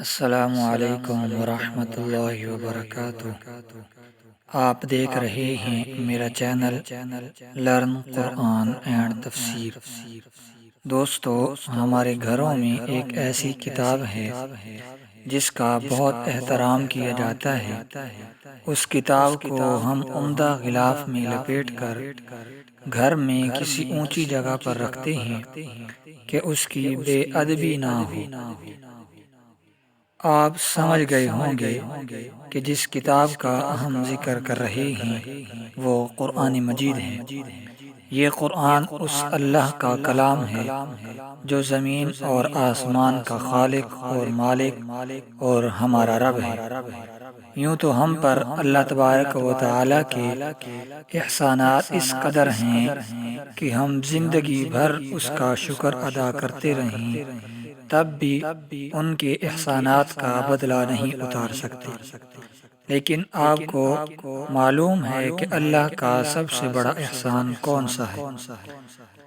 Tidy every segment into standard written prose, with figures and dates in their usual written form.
السلام علیکم ورحمۃ اللہ وبرکاتہ۔ آپ دیکھ رہے ہیں میرا چینل لرن قرآن اینڈ تفسیر۔ دوستو، ہمارے گھروں میں ایک ایسی کتاب ہے جس کا بہت احترام کیا جاتا ہے۔ اس کتاب کو ہم عمدہ غلاف میں لپیٹ کر گھر میں کسی اونچی جگہ پر رکھتے ہیں کہ اس کی بے ادبی نہ ہو۔ آپ سمجھ گئے ہوں گے کہ جس کتاب کا ہم ذکر کر رہے ہیں وہ قرآن مجید ہے۔ یہ قرآن اس اللہ کا کلام ہے جو زمین اور آسمان کا خالق اور مالک اور ہمارا رب ہے۔ یوں تو ہم پر اللہ تبارک و تعالیٰ کے احسانات اس قدر ہیں کہ ہم زندگی بھر اس کا شکر ادا کرتے رہیں تب بھی ان کے احسانات کا بدلہ نہیں اتار سکتے۔ لیکن آپ کو معلوم ہے کہ اللہ کا سب سے بڑا احسان کون سا ہے؟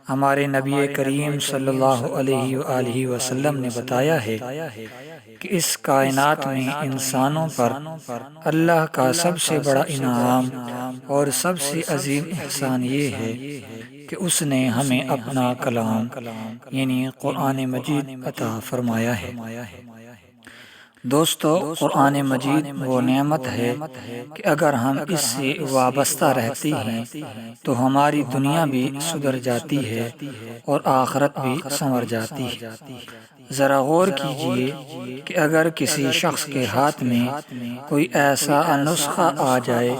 ہمارے نبی کریم صلی اللہ علیہ وآلہ وسلم نے بتایا ہے کہ اس کائنات میں انسانوں پر اللہ کا سب سے بڑا انعام اور سب سے عظیم احسان یہ ہے کہ اس نے ہمیں اپنا کلام یعنی قرآن مجید عطا فرمایا ہے۔ دوستو، قرآن مجید وہ نعمت ہے کہ اگر ہم اس سے وابستہ رہتے ہیں تو ہماری دنیا بھی سدھر جاتی ہے اور آخرت بھی سنور جاتی ہے۔ ذرا غور کیجئے کہ اگر کسی شخص کے ہاتھ میں کوئی ایسا نسخہ آ جائے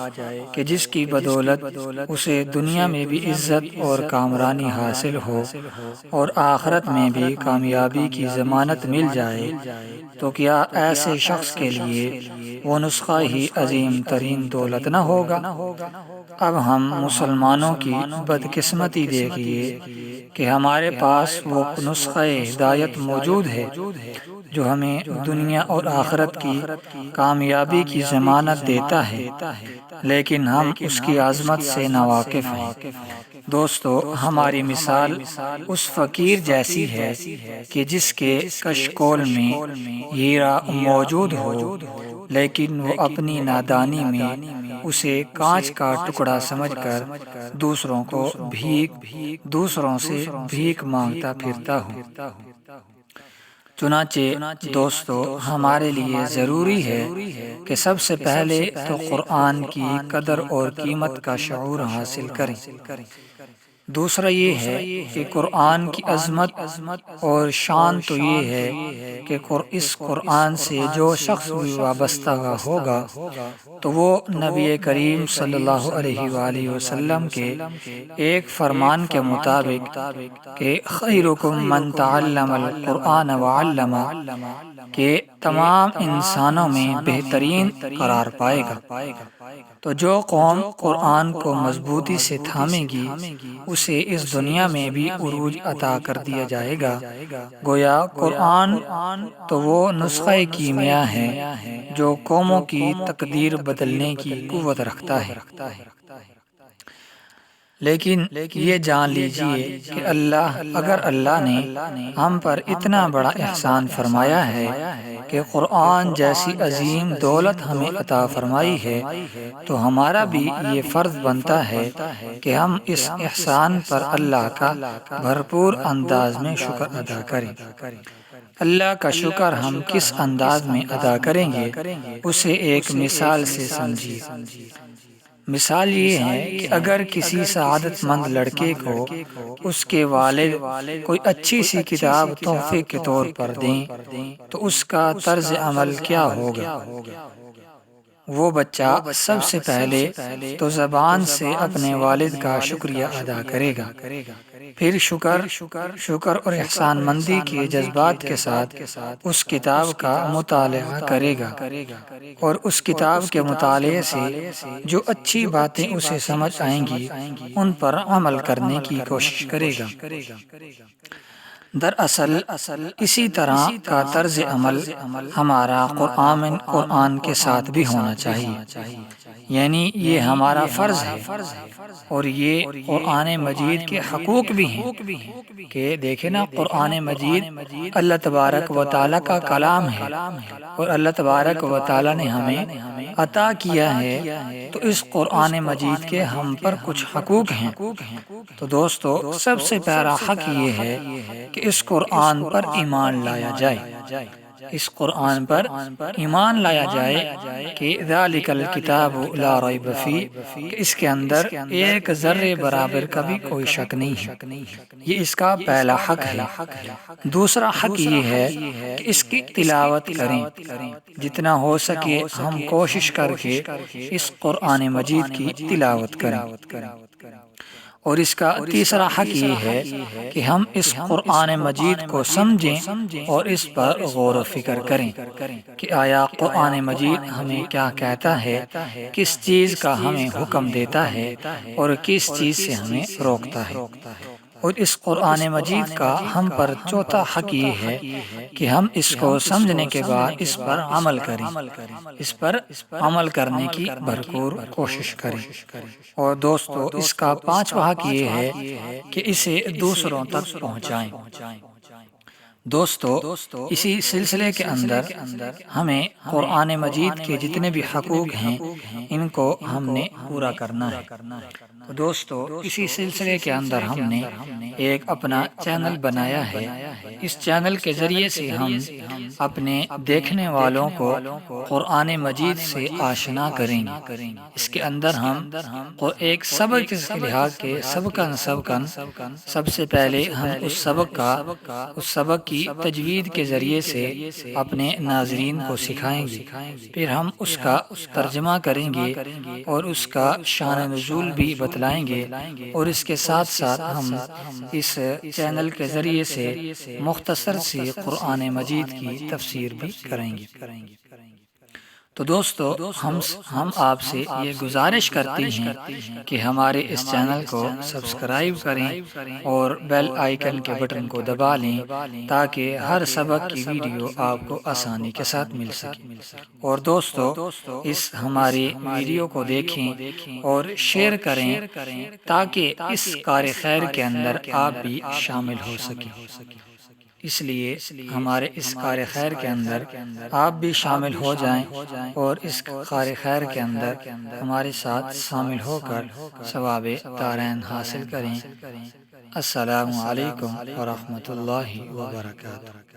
کہ جس کی بدولت اسے دنیا میں بھی عزت اور کامرانی حاصل ہو اور آخرت میں بھی کامیابی کی ضمانت مل جائے تو کیا ایسے شخص کے لیے وہ نسخہ ہی عظیم ترین دولت نہ ہوگا؟ اب ہم مسلمانوں کی بدقسمتی دیکھیے کہ ہمارے پاس وہ نسخہ ہدایت موجود ہے جو ہمیں دنیا اور آخرت کی کامیابی کی ضمانت دیتا ہے، لیکن ہم اس کی عظمت سے ناواقف ہیں۔ دوستو، ہماری مثال اس فقیر جیسی ہے کہ جس کے کشکول میں ہیرا موجود ہو لیکن وہ اپنی نادانی میں اسے کانچ کا ٹکڑا سمجھ کر دوسروں سے بھیک مانگتا پھرتا ہو۔ چنانچہ دوستو، ہمارے لیے ضروری ہے کہ سب سے پہلے تو قرآن کی قدر اور قیمت کا شعور حاصل کریں۔ دوسرا یہ ہے کہ قرآن کی عظمت اور شان تو یہ ہے کہ اس قرآن سے جو شخص بھی وابستہ ہوگا تو وہ نبی کریم صلی اللہ علیہ وآلہ وسلم کے ایک فرمان کے مطابق کہ خیرکم من تعلم القرآن وعلمہ کہ تمام انسانوں میں بہترین قرار پائے گا۔ تو جو قوم قرآن کو مضبوطی سے تھامے گی اسے اس دنیا میں بھی عروج عطا کر دیا جائے گا۔ گویا قرآن تو وہ نسخہ کیمیا ہے جو قوموں کی تقدیر بدلنے کی قوت رکھتا ہے۔ لیکن یہ جان لیجئے کہ اگر اللہ نے ہم پر اتنا بڑا احسان فرمایا ہے کہ قرآن جیسی عظیم دولت ہمیں عطا فرمائی ہے تو ہمارا بھی یہ فرض بنتا ہے کہ ہم اس احسان پر اللہ کا بھرپور انداز میں شکر ادا کریں۔ اللہ کا شکر ہم کس انداز میں ادا کریں گے اسے ایک مثال سے سمجھیے۔ مثال یہ ہے کہ اگر کسی سعادت مند لڑکے کو اس کے والد کوئی اچھی سی کتاب تحفے کے طور پر دیں تو اس کا طرز عمل کیا ہوگا؟ وہ بچہ سب سے پہلے تو زبان سے اپنے والد کا شکریہ ادا کرے گا، پھر شکر اور احسان مندی کے جذبات کے ساتھ اس کتاب کا مطالعہ کرے گا اور اس کتاب کے مطالعے سے جو اچھی باتیں اسے سمجھ آئیں گی ان پر عمل کرنے کی کوشش کرے گا۔ دراصل اسی طرح کا طرز عمل ہمارا قرآن کے ساتھ بھی ہونا چاہیے۔ یعنی یہ ہمارا فرض ہے، اور یہ قرآن مجید کے حقوق بھی ہیں کہ دیکھیں نا، قرآن مجید اللہ تبارک و تعالیٰ کا کلام ہے، اور اللہ تبارک و تعالیٰ نے ہمیں عطا کیا ہے، تو اس قرآن مجید کے ہم پر کچھ حقوق ہیں۔ تو دوستو، سب سے پہلا حق یہ ہے کہ اس قرآن پر ایمان لایا جائے، اس قرآن پر ایمان لایا جائے کہ ذالک الکتاب لا ریب فیہ، کہ اس کے اندر ایک ذرے برابر کا بھی کوئی شک نہیں ہے۔ یہ اس کا پہلا حق ہے۔ دوسرا حق یہ ہے کہ اس کی تلاوت کریں، جتنا ہو سکے ہم کوشش کر کے اس قرآن مجید کی تلاوت کریں۔ اور اس کا تیسرا حق یہ ہے کہ ہم اس قرآن مجید کو سمجھیں اور اس پر غور و فکر کریں کہ آیا قرآن مجید ہمیں کیا کہتا ہے، کس چیز کا ہمیں حکم دیتا ہے اور کس چیز سے ہمیں روکتا ہے۔ اور اس قرآن مجید کا ہم پر چوتھا حق یہ ہے کہ ہم اس کو سمجھنے کے بعد اس پر عمل کریں، اس پر عمل کرنے کی بھرپور کوشش کریں۔ اور دوستو، اس کا پانچواں حق یہ ہے کہ اسے دوسروں تک پہنچائیں۔ دوستو، اسی سلسلے کے اندر ہمیں قرآن مجید کے جتنے بھی حقوق ہیں ان کو ہم نے پورا کرنا ہے۔ تو دوستو، اسی سلسلے کے اندر ہم نے ایک اپنا چینل بنایا ہے۔ اس چینل کے ذریعے سے ہم اپنے دیکھنے والوں کو قرآن مجید سے آشنا کریں گے۔ اس کے اندر ہم ایک سبق کے لحاظ کے سبقن سب سے پہلے ہم اس سبق کی تجوید کے ذریعے سے اپنے ناظرین کو سکھائیں گے، پھر ہم اس کا ترجمہ کریں گے اور اس کا شان نزول بھی بتلائیں گے، اور اس کے ساتھ ساتھ ہم اس چینل کے ذریعے سے مختصر سی قرآن مجید کی تفسیر بھی کریں گے۔ تو دوستو، ہم آپ سے یہ گزارش کرتے ہیں کہ ہمارے اس چینل کو سبسکرائب کریں اور بیل آئیکن کے بٹن کو دبا لیں تاکہ ہر سبق کی ویڈیو آپ کو آسانی کے ساتھ مل سکے۔ اور دوستو، اس ہماری ویڈیو کو دیکھیں اور شیئر کریں تاکہ اس کار خیر کے اندر آپ بھی شامل ہو سکیں۔ اس لیے ہمارے اس کار خیر کے اندر آپ بھی شامل ہو جائیں اور اس کار خیر کے اندر ہمارے ساتھ شامل ہو کر ثواب دارین حاصل کریں۔ السلام علیکم ورحمۃ اللہ وبرکاتہ۔